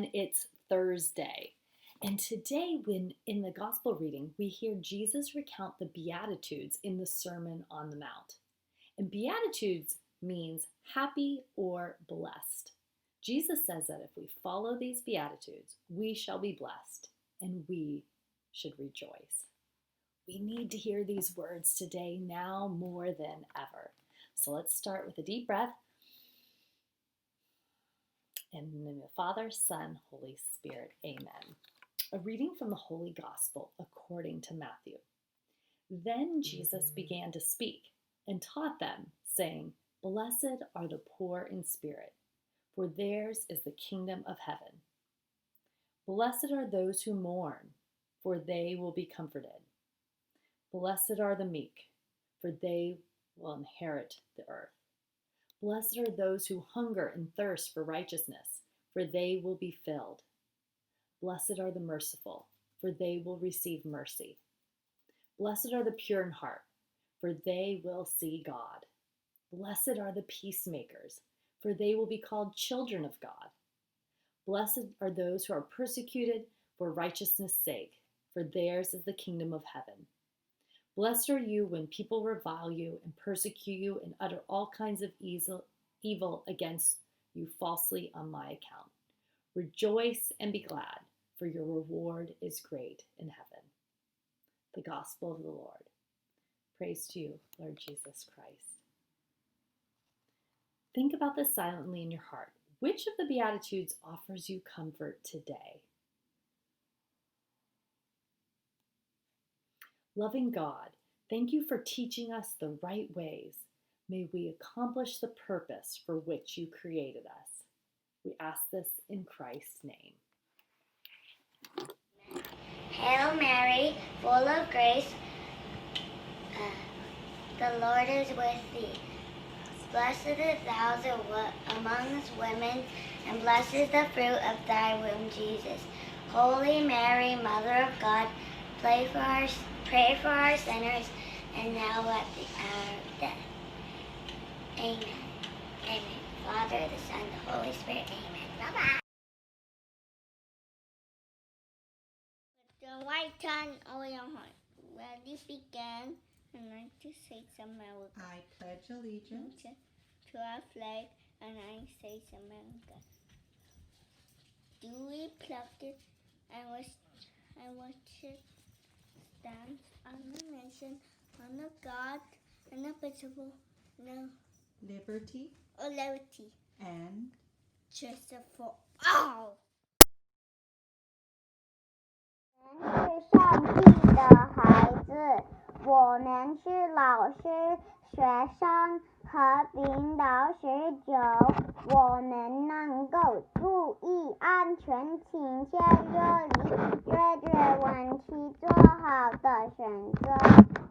everyone. It's Thursday. And today, when in the gospel reading, we hear Jesus recount the Beatitudes in the Sermon on the Mount. And Beatitudes means happy or blessed. Jesus says that if we follow these Beatitudes, we shall be blessed and we should rejoice. We need to hear these words today now more than ever. So let's start with a deep breath. In the name of the Father, Son, Holy Spirit, amen. A reading from the Holy Gospel according to Matthew. Then Jesus began to speak and taught them, saying, Blessed are the poor in spirit, for theirs is the kingdom of heaven. Blessed are those who mourn, for they will be comforted. Blessed are the meek, for they will inherit the earth. Blessed are those who hunger and thirst for righteousness, for they will be filled. Blessed are the merciful, for they will receive mercy. Blessed are the pure in heart, for they will see God. Blessed are the peacemakers, for they will be called children of God. Blessed are those who are persecuted for righteousness' sake, for theirs is the kingdom of heaven. Blessed are you when people revile you and persecute you and utter all kinds of evil against you falsely on my account. Rejoice and be glad, for your reward is great in heaven. The Gospel of the Lord. Praise to you, Lord Jesus Christ. Think about this silently in your heart. Which of the Beatitudes offers you comfort today? Loving God, thank you for teaching us the right ways. May we accomplish the purpose for which you created us. We ask this in Christ's name. Hail Mary, full of grace, the Lord is with thee. Blessed art thou amongst women, and blessed is the fruit of thy womb, Jesus. Holy Mary, Mother of God, pray for our sinners, and now at the hour of death. Amen. Amen. Father, the Son, the Holy Spirit. Amen. Bye-bye. The right turn over your heart. Ready, begin. I'd like to say America. I pledge allegiance to our flag, and I say America. Duly plucked and worship stands on the nation, under God, indivisible, no liberty liberty and justice for all. 我们是上帝的孩子，我们是老师、学生和领导19，我们能够注意安全，请先热离解决问题，做好的选择。